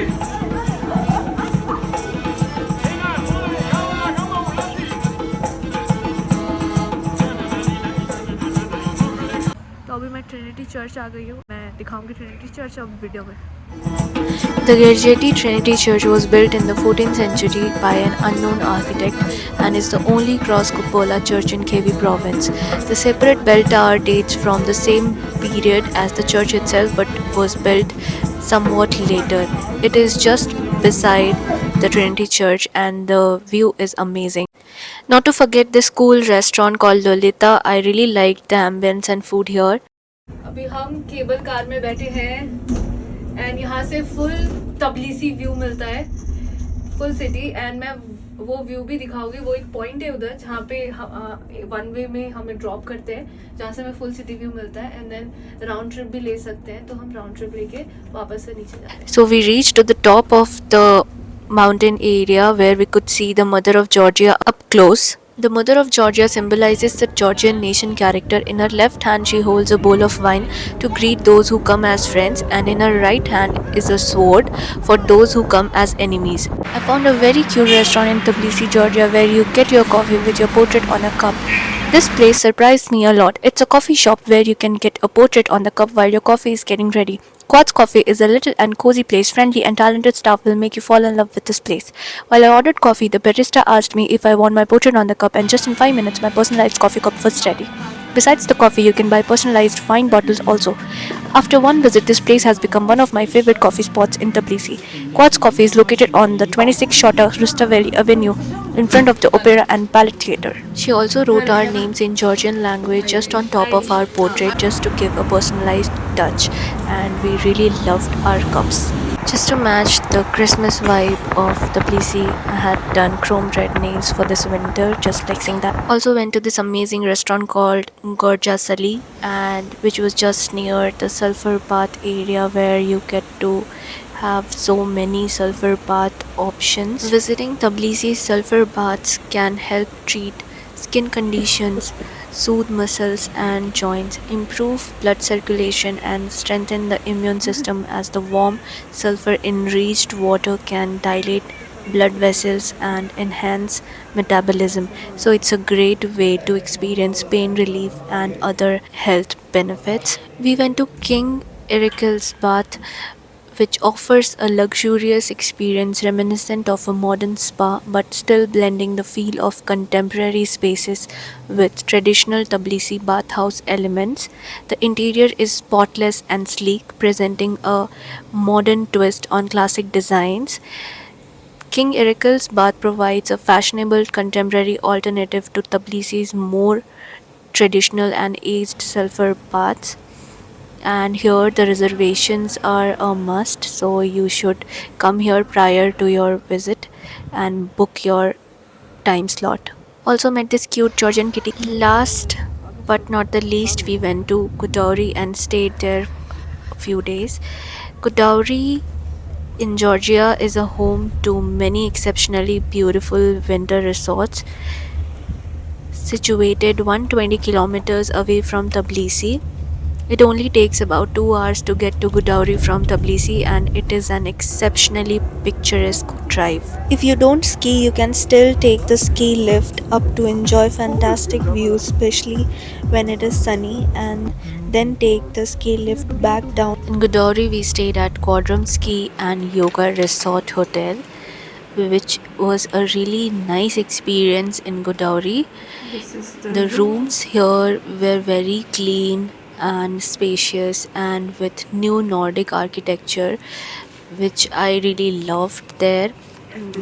तो अभी मैं ट्रिनिटी चर्च आ गई हूँ, मैं दिखाऊंगी ट्रिनिटी चर्च अब वीडियो में। The Gergeti Trinity Church was built in the 14th century by an unknown architect and is the only cross cupola church in Kebbi province. The separate bell tower dates from the same period as the church itself but was built somewhat later. It is just beside the Trinity Church and the view is amazing. Not to forget this cool restaurant called Lolita. I really liked the ambience and food here. अभी हम cable car में बैठे हैं and यहाँ से full तबलीसी view मिलता है, full city. And मैं वो व्यू भी दिखाऊंगी। वो एक पॉइंट है उधर जहाँ पे वन वे में हमें ड्रॉप करते हैं, जहाँ से हमें फुल सिटी व्यू मिलता है। एंड देन राउंड ट्रिप भी ले सकते हैं, तो हम राउंड ट्रिप लेके वापस से नीचे जाते हैं। So we reached to the top of the mountain area where we could see the Mother of Georgia up close. The Mother of Georgia symbolizes the Georgian nation character. In her left hand, she holds a bowl of wine to greet those who come as friends, and in her right hand is a sword for those who come as enemies. I found a very cute restaurant in Tbilisi, Georgia, where you get your coffee with your portrait on a cup. This place surprised me a lot. It's a coffee shop where you can get a portrait on the cup while your coffee is getting ready. Quartz Coffee is a little and cozy place. Friendly and talented staff will make you fall in love with this place. While I ordered coffee, the barista asked me if I want my portrait on the cup, and just in 5 minutes, my personalized coffee cup was ready. Besides the coffee, you can buy personalized wine bottles also. After one visit, this place has become one of my favorite coffee spots in Tbilisi. Quartz Coffee is located on the 26 Shota Rustaveli Avenue in front of the Opera and Ballet Theatre. She also wrote our names in Georgian language just on top of our portrait just to give a personalized touch, and we really loved our cups. Just to match the Christmas vibe of Tbilisi, I had done chrome red nails for this winter, just like saying that. Also went to this amazing restaurant called Gorja Sali, and which was just near the sulfur bath area where you get to have so many sulfur bath options. Visiting Tbilisi sulfur baths can help treat skin conditions, soothe muscles and joints, improve blood circulation and strengthen the immune system as the warm sulfur enriched water can dilate blood vessels and enhance metabolism. So it's a great way to experience pain relief and other health benefits. We went to King Ericles Bath, which offers a luxurious experience reminiscent of a modern spa but still blending the feel of contemporary spaces with traditional Tbilisi bathhouse elements. The interior is spotless and sleek, presenting a modern twist on classic designs. King Ericles Bath provides a fashionable contemporary alternative to Tbilisi's more traditional and aged sulfur baths, and here the reservations are a must, so you should come here prior to your visit and book your time slot. Also met this cute Georgian kitty. Last but not the least, we went to Gudauri and stayed there a few days. Gudauri in Georgia is a home to many exceptionally beautiful winter resorts situated 120 kilometers away from Tbilisi. It only takes about 2 hours to get to Gudauri from Tbilisi, and it is an exceptionally picturesque drive. If you don't ski, you can still take the ski lift up to enjoy fantastic views, especially when it is sunny, and then take the ski lift back down. In Gudauri, we stayed at Quadrum Ski and Yoga Resort Hotel, which was a really nice experience in Gudauri. The rooms here were very clean and spacious and with new Nordic architecture, which I really loved there.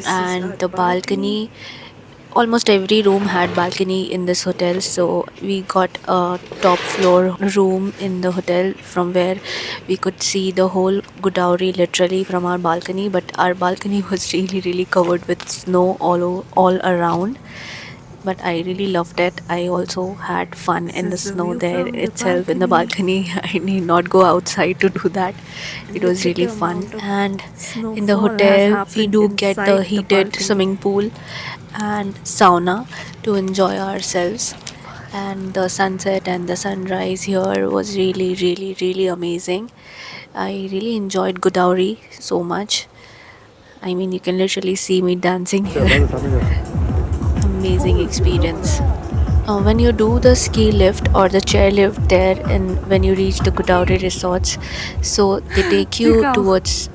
And the balcony, almost every room had balcony in this hotel, so we got a top floor room in the hotel from where we could see the whole Gudauri literally from our balcony, but our balcony was really covered with snow all around. But I really loved it. I also had fun in the snow there itself in the balcony. I need not go outside to do that. It was really fun. And in the hotel, we do get the heated swimming pool and sauna to enjoy ourselves. And the sunset and the sunrise here was really amazing. I really enjoyed Gudauri so much. I mean, you can literally see me dancing here. Amazing experience. When you do the ski lift or the chair lift there, and when you reach the Gudauri resorts, so they take you Dikao. towards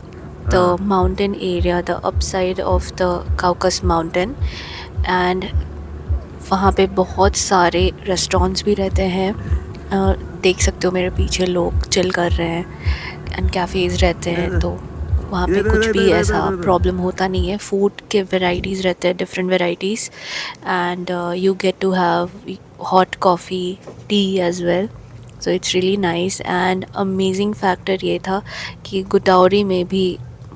the mountain area, the upside of the Caucasus mountain, and वहाँ पे बहुत सारे restaurants भी रहते हैं. देख सकते हो मेरे पीछे लोग चिल कर रहे हैं एंड कैफ़ेज़ रहते हैं, तो वहाँ पे कुछ भी ऐसा प्रॉब्लम होता नहीं है. फूड के वेराइटीज़ रहते हैं, different varieties, and you get to have hot coffee, tea as well. So it's really nice. And amazing factor ये था कि गुटाउरी में भी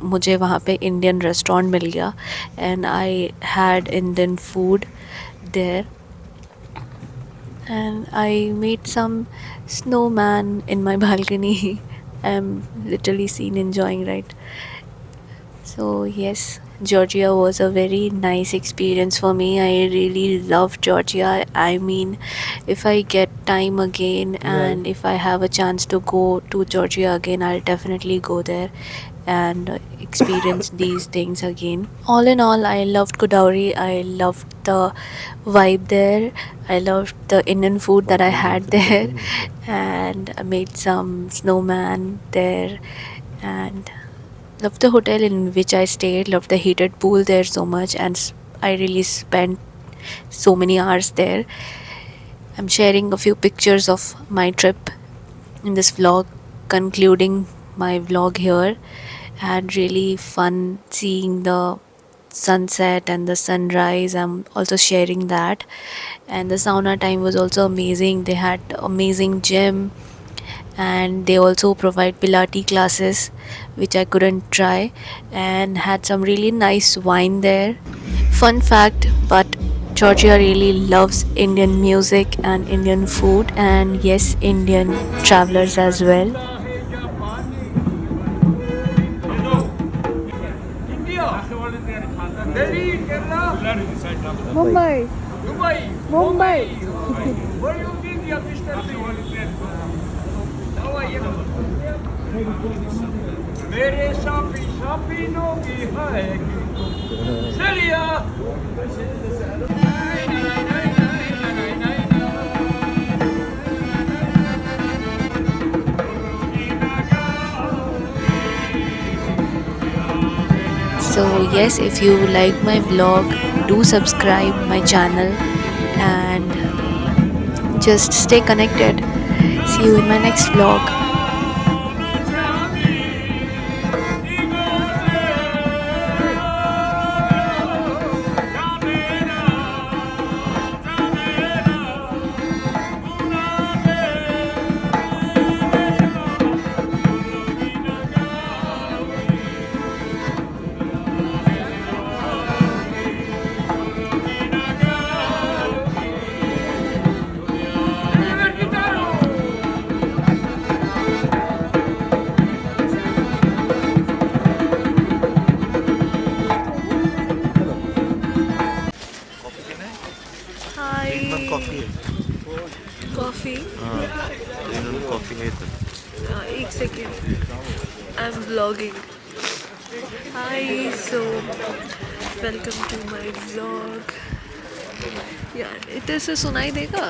मुझे वहाँ पे इंडियन रेस्टोरेंट मिल गया and I had Indian food there, and I made some snowman in my balcony. I'm literally seen enjoying, right? So yes, Georgia was a very nice experience for me. I really loved Georgia. I mean, if I get time again and if I have a chance to go to Georgia again, I'll definitely go there and experience these things again. All in all, I loved Gudauri. I loved the vibe there. I loved the Indian food that I had there, and I made some snowman there, and loved the hotel in which I stayed. Loved the heated pool there so much, and I really spent so many hours there. I'm sharing a few pictures of my trip in this vlog, concluding my vlog here. Had really fun seeing the sunset and the sunrise. I'm also sharing that, and the sauna time was also amazing. They had amazing gym, and they also provide Pilates classes, which I couldn't try, and had some really nice wine there. Fun fact, but Georgia really loves Indian music and Indian food, and yes, Indian travelers as well. Mumbai. Mumbai. मेरे सापी सापीनों की है चलिया So yes, if you like my vlog, do subscribe my channel and just stay connected. See you in my next vlog. Hi. Coffee है Coffee. इन्होंने coffee है इधर एक second. I'm vlogging. Hi. So welcome to my vlog. यार इधर से सुनाई देगा?